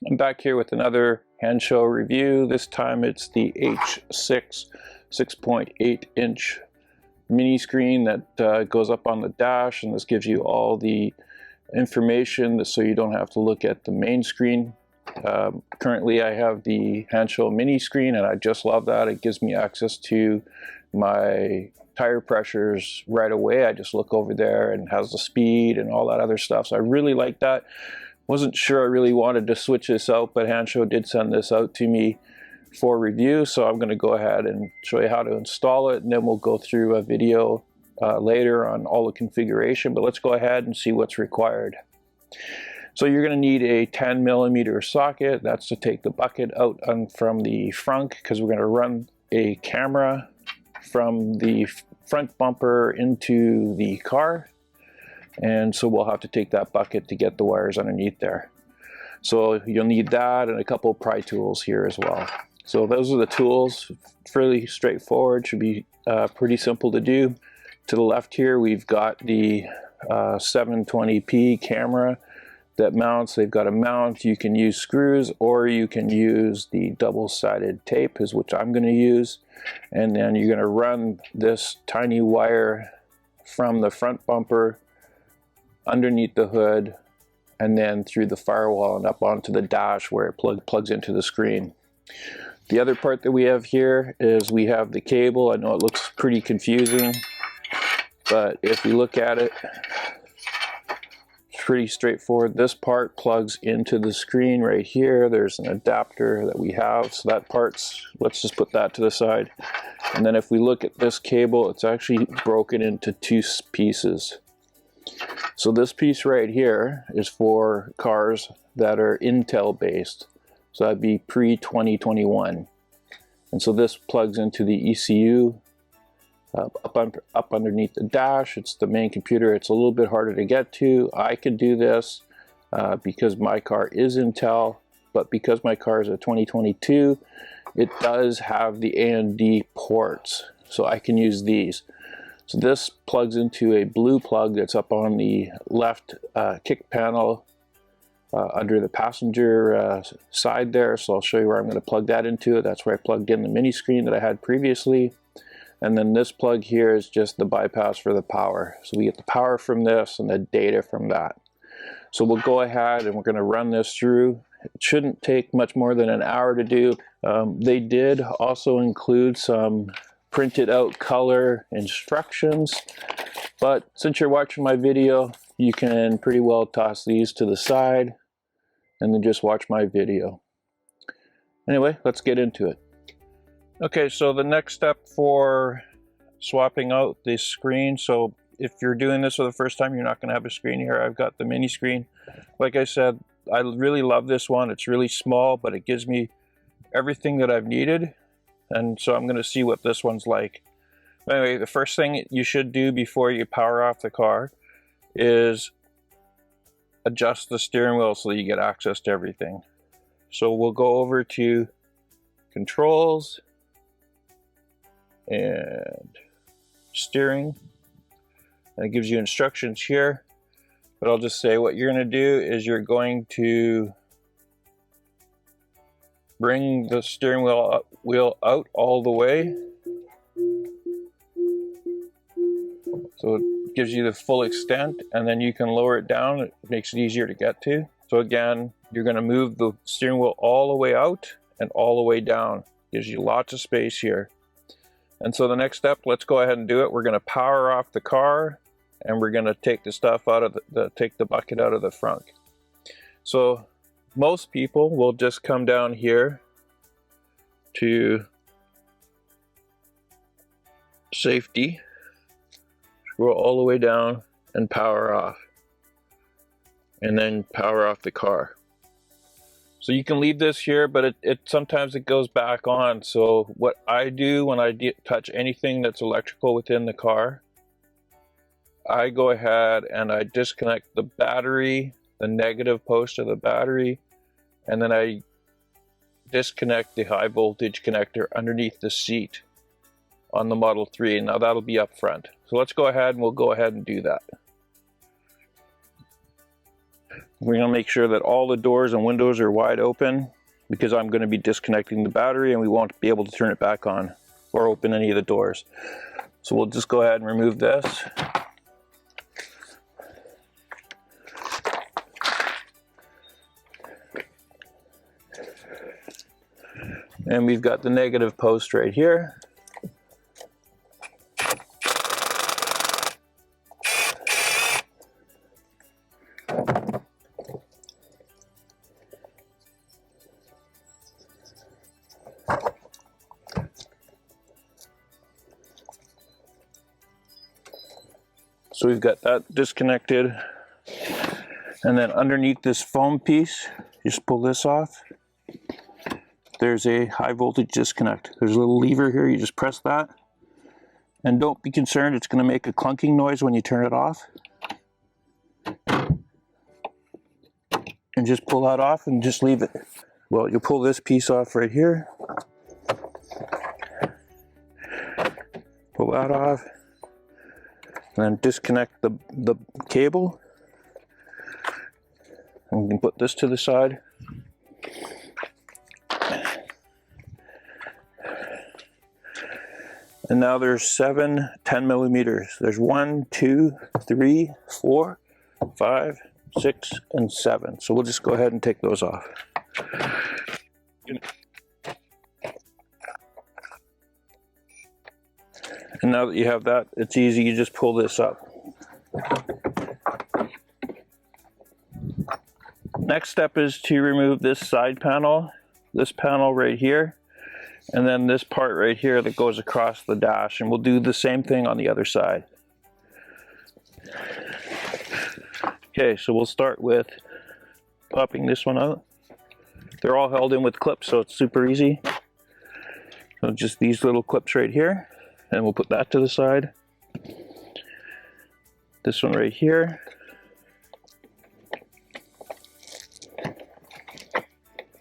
I'm back here with another Hansshow review. This time it's the H6 6.8 inch mini screen that goes up on the dash, and this gives you all the information so you don't have to look at the main screen. Currently I have the Hansshow mini screen and I just love that. It gives me access to my tire pressures right away. I just look over there and has the speed and all that other stuff, so I really like that. Wasn't sure I really wanted to switch this out, but Hansshow did send this out to me for review, so I'm going to go ahead and show you how to install it, and then we'll go through a video later on all the configuration. But let's go ahead and see what's required. So you're going to need a 10mm socket. That's to take the bucket out from the front, because we're going to run a camera from the front bumper into the car. And so we'll have to take that bucket to get the wires underneath there. So you'll need that and a couple of pry tools here as well. So those are the tools, fairly straightforward, should be pretty simple to do. To the left here we've got the 720p camera that mounts. They've got a mount. You can use screws or you can use the double-sided tape, is which I'm going to use. And then you're going to run this tiny wire from the front bumper underneath the hood and then through the firewall and up onto the dash where it plugs into the screen. The other part that we have here is we have the cable. I know it looks pretty confusing, but if you look at it, it's pretty straightforward. This part plugs into the screen right here. There's an adapter that we have, so that part's, let's just put that to the side. And then if we look at this cable, it's actually broken into two pieces. So this piece right here is for cars that are Intel based. So that'd be pre-2021. And so this plugs into the ECU up underneath the dash. It's the main computer. It's a little bit harder to get to. I could do this because my car is Intel, but because my car is a 2022, it does have the AMD ports. So I can use these. So this plugs into a blue plug that's up on the left kick panel under the passenger side there. So I'll show you where I'm going to plug that into. That's where I plugged in the mini screen that I had previously. And then this plug here is just the bypass for the power. So we get the power from this and the data from that. So we'll go ahead and we're going to run this through. It shouldn't take much more than an hour to do. They did also include some printed out color instructions, but since you're watching my video, you can pretty well toss these to the side and then just watch my video. Anyway, let's get into it. Okay, so the next step for swapping out the screen, so if you're doing this for the first time, you're not going to have a screen here. I've got the mini screen. Like I said, I really love this one. It's really small, but it gives me everything that I've needed. And so I'm going to see what this one's like. Anyway, the first thing you should do before you power off the car is adjust the steering wheel so that you get access to everything. So we'll go over to controls and steering. And it gives you instructions here, but I'll just say what you're going to do is you're going to bring the steering wheel out all the way. So it gives you the full extent, and then you can lower it down. It makes it easier to get to. So again, you're going to move the steering wheel all the way out and all the way down. Gives you lots of space here. And so the next step, let's go ahead and do it. We're going to power off the car, and we're going to take the stuff out of take the bucket out of the front. So most people will just come down here to safety, scroll all the way down and power off, and then power off the car. So you can leave this here, but sometimes it goes back on. So what I do when I touch anything that's electrical within the car, I go ahead and I disconnect the battery, the negative post of the battery, and then I disconnect the high voltage connector underneath the seat on the Model 3. Now that'll be up front. So let's go ahead and we'll go ahead and do that. We're going to make sure that all the doors and windows are wide open because I'm going to be disconnecting the battery and we won't be able to turn it back on or open any of the doors. So we'll just go ahead and remove this. And we've got the negative post right here. So we've got that disconnected. And then underneath this foam piece, you just pull this off. There's a high voltage disconnect. There's a little lever here, you just press that. And don't be concerned, it's going to make a clunking noise when you turn it off. And just pull that off and just leave it. Well, you'll pull this piece off right here. Pull that off. And then disconnect the cable. And we can put this to the side. And now there's 7 10 millimeters. There's 1, 2, 3, 4, 5, 6, and 7. So we'll just go ahead and take those off. And now that you have that, it's easy, you just pull this up. Next step is to remove this side panel, this panel right here, and then this part right here that goes across the dash, and we'll do the same thing on the other side. Okay, so we'll start with popping this one out. They're all held in with clips, so it's super easy. So just these little clips right here, and we'll put that to the side. This one right here. You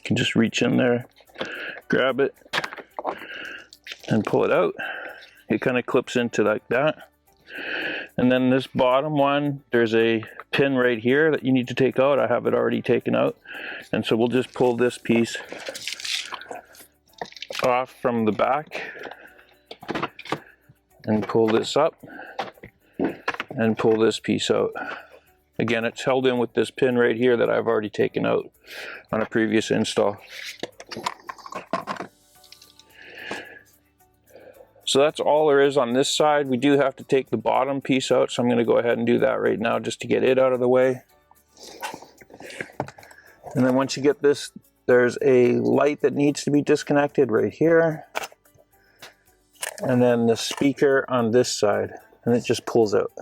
can just reach in there, grab it, and pull it out. It kind of clips into like that. And then this bottom one, there's a pin right here that you need to take out. I have it already taken out. And so we'll just pull this piece off from the back and pull this up and pull this piece out. Again, it's held in with this pin right here that I've already taken out on a previous install. So that's all there is on this side. We do have to take the bottom piece out, so I'm going to go ahead and do that right now just to get it out of the way. And then once you get this, there's a light that needs to be disconnected right here. And then the speaker on this side, and it just pulls out.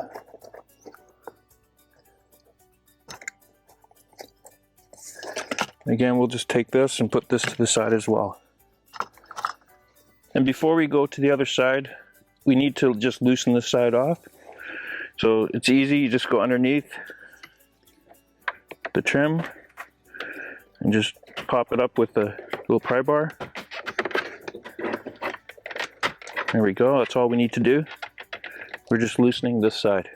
Again, we'll just take this and put this to the side as well. And before we go to the other side, we need to just loosen this side off. So it's easy, you just go underneath the trim and just pop it up with the little pry bar. There we go, that's all we need to do. We're just loosening this side.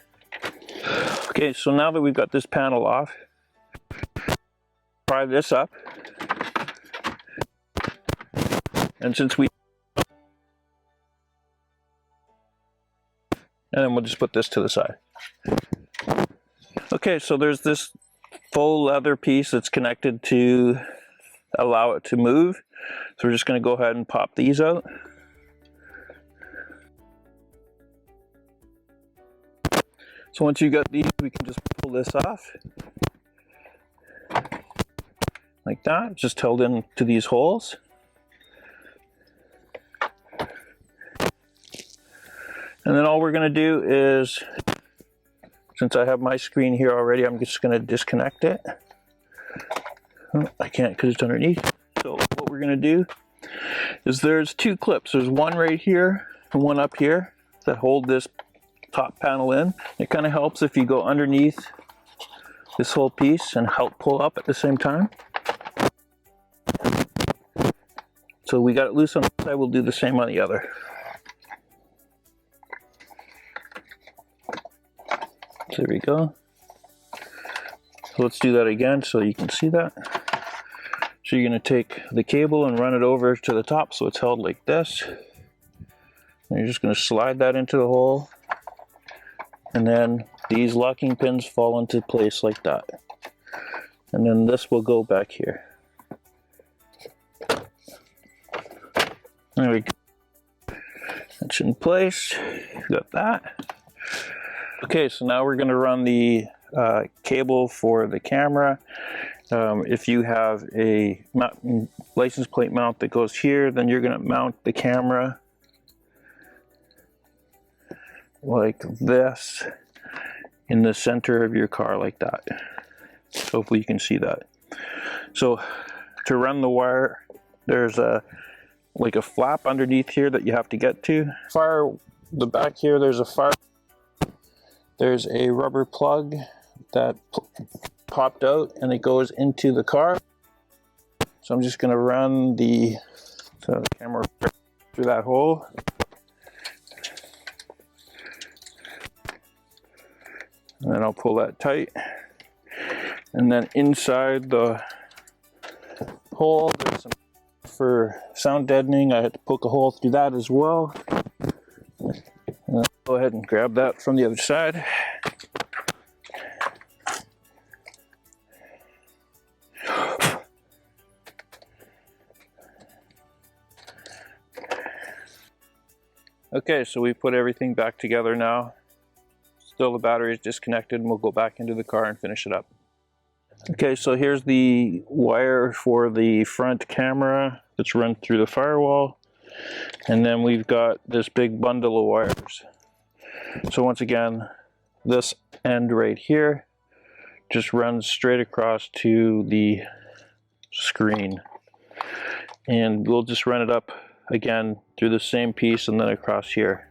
Okay, so now that we've got this panel off, pry this up. And since we and then we'll just put this to the side. Okay, so there's this faux leather piece that's connected to allow it to move. So we're just going to go ahead and pop these out. So once you got these, we can just pull this off. Like that, just held in to these holes. And then all we're going to do is, since I have my screen here already, I'm just going to disconnect it. Oh, I can't because it's underneath. So what we're going to do is there's 2 clips. There's one right here and one up here that hold this top panel in. It kind of helps if you go underneath this whole piece and help pull up at the same time. So we got it loose on this side, we'll do the same on the other. There we go. So let's do that again so you can see that. So you're going to take the cable and run it over to the top so it's held like this. And you're just going to slide that into the hole. And then these locking pins fall into place like that. And then this will go back here. There we go. That's in place. Got that. Okay, so now we're going to run the cable for the camera. If you have a license plate mount that goes here, then you're going to mount the camera like this in the center of your car like that. Hopefully you can see that. So to run the wire, there's like a flap underneath here that you have to get to. The back here, there's a rubber plug that popped out and it goes into the car. So I'm just going to run the camera through that hole. And then I'll pull that tight. And then inside the hole, there's some for sound deadening. I had to poke a hole through that as well. And I'll go ahead and grab that from the other side. Okay, so we put everything back together now. Still the battery is disconnected, and we'll go back into the car and finish it up. Okay, so here's the wire for the front camera that's run through the firewall. And then we've got this big bundle of wires. So once again, this end right here just runs straight across to the screen. And we'll just run it up again through the same piece and then across here.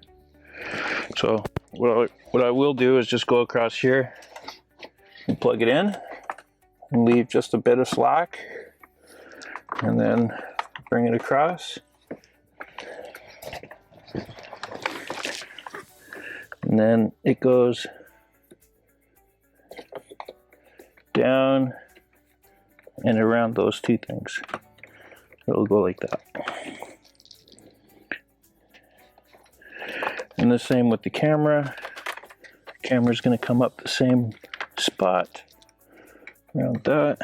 So what I will do is just go across here and plug it in and leave just a bit of slack, and then bring it across. And then it goes down and around those two things. It'll go like that. And the same with the camera. The camera's going to come up the same spot around that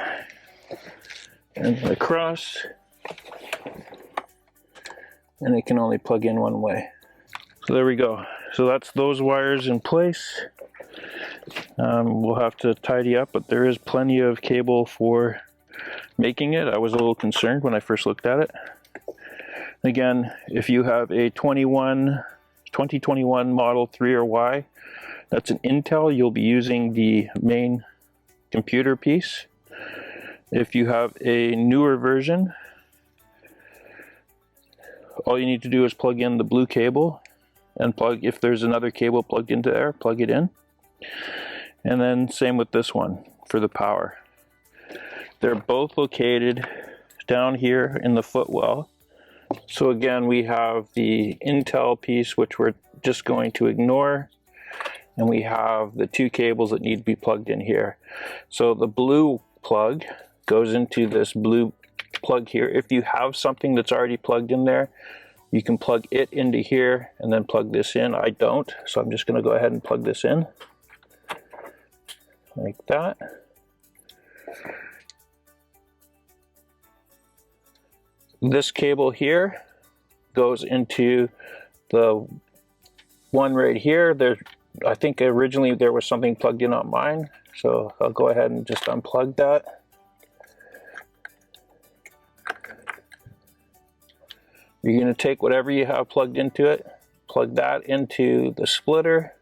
and across, and it can only plug in one way. So there we go. So that's those wires in place. We'll have to tidy up, but there is plenty of cable for making it. I was a little concerned when I first looked at it. Again, if you have a 2021 Model 3 or Y, that's an Intel, you'll be using the main computer piece. If you have a newer version, all you need to do is plug in the blue cable and if there's another cable plugged into there, plug it in. And then same with this one for the power. They're both located down here in the footwell. So again, we have the Intel piece, which we're just going to ignore. And we have the two cables that need to be plugged in here. So the blue plug goes into this blue plug here. If you have something that's already plugged in there, you can plug it into here and then plug this in. I don't, so I'm just going to go ahead and plug this in like that. This cable here goes into the one right here. I think originally there was something plugged in on mine, so I'll go ahead and just unplug that. You're going to take whatever you have plugged into it, plug that into the splitter,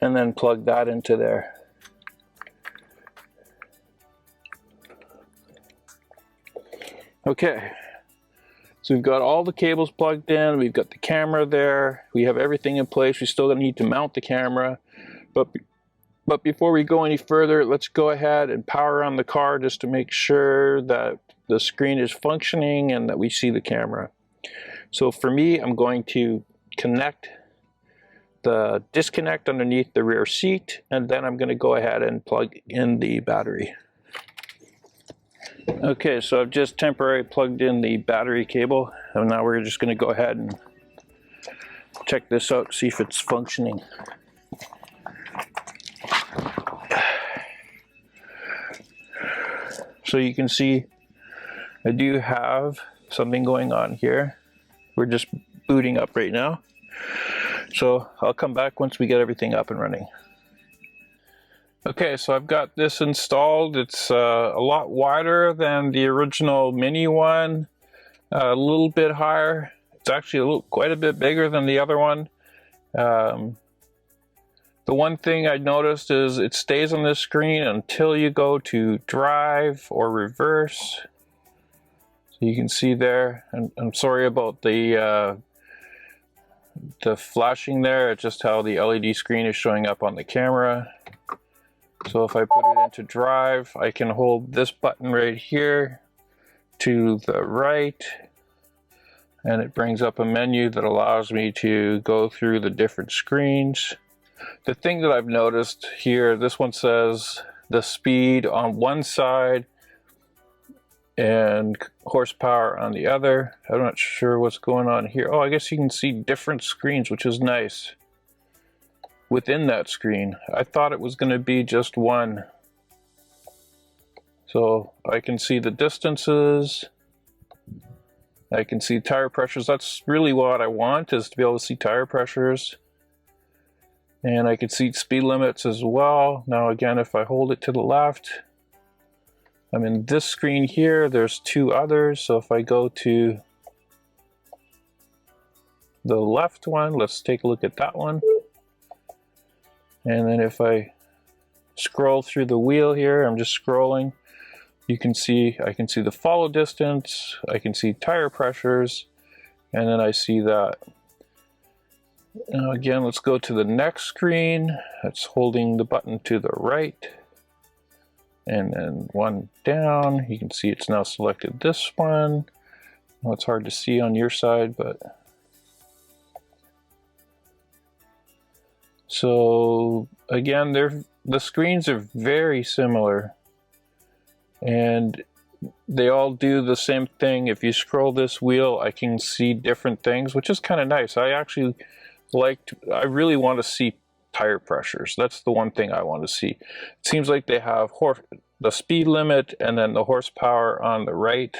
and then plug that into there. Okay, so we've got all the cables plugged in, we've got the camera there, we have everything in place. We still need to mount the camera, but before we go any further, let's go ahead and power on the car just to make sure that the screen is functioning and that we see the camera. So for me, I'm going to connect the disconnect underneath the rear seat, and then I'm going to go ahead and plug in the battery. Okay, so I've just temporarily plugged in the battery cable, and now we're just going to go ahead and check this out, see if it's functioning. So you can see I do have something going on here. We're just booting up right now. So I'll come back once we get everything up and running. Okay, so I've got this installed. It's a lot wider than the original mini one, a little bit higher. It's actually quite a bit bigger than the other one. The one thing I noticed is it stays on this screen until you go to drive or reverse. So you can see there, and I'm sorry about the flashing there. It's just how the LED screen is showing up on the camera. So if I put it into drive, I can hold this button right here to the right, and it brings up a menu that allows me to go through the different screens. The thing that I've noticed here, this one says the speed on one side and horsepower on the other. I'm not sure what's going on here. Oh, I guess you can see different screens, which is nice. Within that screen, I thought it was going to be just one. So I can see the distances. I can see tire pressures. That's really what I want, is to be able to see tire pressures. And I can see speed limits as well. Now again, if I hold it to the left, I'm in this screen here. There's two others. So if I go to the left one, let's take a look at that one. And then if I scroll through the wheel here, I'm just scrolling. You can see, I can see the follow distance, I can see tire pressures, and then I see that. Now again, let's go to the next screen. That's holding the button to the right. And then one down. You can see it's now selected this one. Well, it's hard to see on your side, but... So again, the screens are very similar. And they all do the same thing. If you scroll this wheel, I can see different things, which is kind of nice. I really want to see tire pressures. That's the one thing I want to see. It seems like they have the speed limit and then the horsepower on the right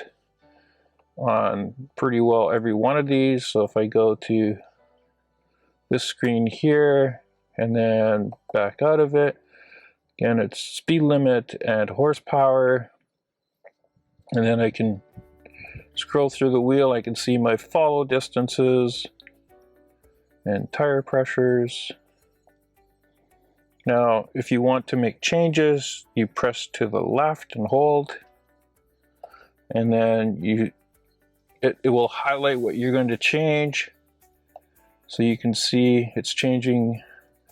on pretty well every one of these. So if I go to this screen here and then back out of it, again, it's speed limit and horsepower. And then I can scroll through the wheel. I can see my follow distances and tire pressures. Now, if you want to make changes, you press to the left and hold. And then it will highlight what you're going to change. So you can see it's changing.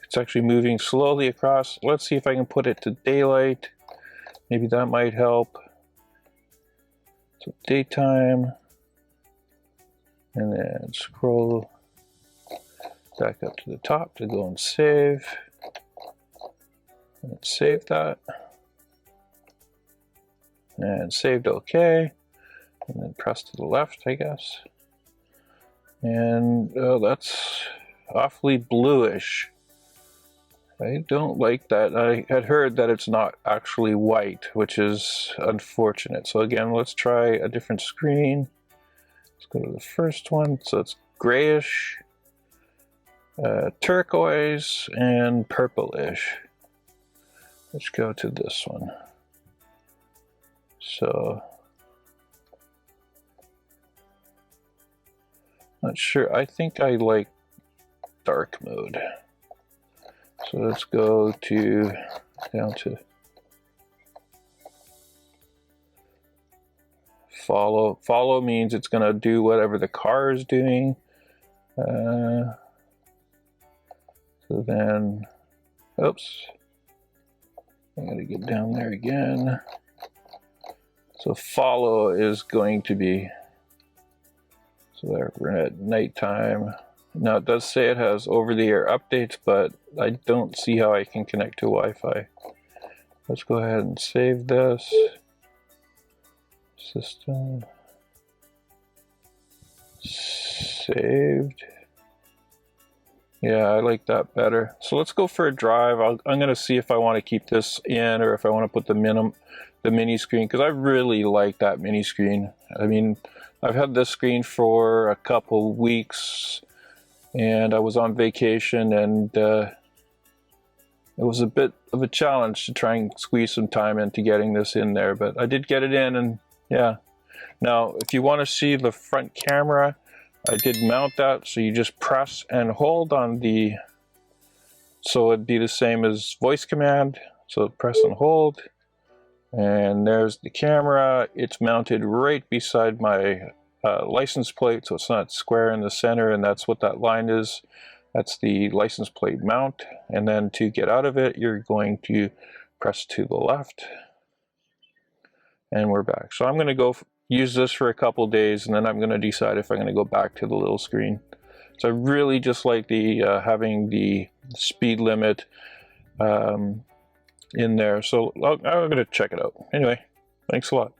It's actually moving slowly across. Let's see if I can put it to daylight. Maybe that might help. So daytime, and then scroll back up to the top to go and save. And save that. And saved OK. And then press to the left, I guess. And oh, that's awfully bluish. I don't like that. I had heard that it's not actually white, which is unfortunate. So again, let's try a different screen. Let's go to the first one. So it's grayish, turquoise, and purplish. Let's go to this one. So, not sure. I think I like dark mode. So let's go down to follow. Follow means it's going to do whatever the car is doing. So then, oops, I got to get down there again. So follow is going to be, so there, we're at nighttime. Now it does say it has over-the-air updates, but I don't see how I can connect to Wi-Fi. Let's go ahead and save this. System. Saved. Yeah, I like that better. So let's go for a drive. I'm going to see if I want to keep this in or if I want to put the mini screen, because I really like that mini screen. I mean, I've had this screen for a couple weeks and I was on vacation, and it was a bit of a challenge to try and squeeze some time into getting this in there, but I did get it in, and yeah. Now, if you want to see the front camera, I did mount that, so you just press and hold on the, so it'd be the same as voice command, so press and hold, and there's the camera. It's mounted right beside my license plate, so it's not square in the center, and that's what that line is. That's the license plate mount, and then to get out of it, you're going to press to the left, and we're back. So I'm going to go use this for a couple days, and then I'm going to decide if I'm going to go back to the little screen. So I really just like the having the speed limit in there. So I'm going to check it out. Anyway, thanks a lot.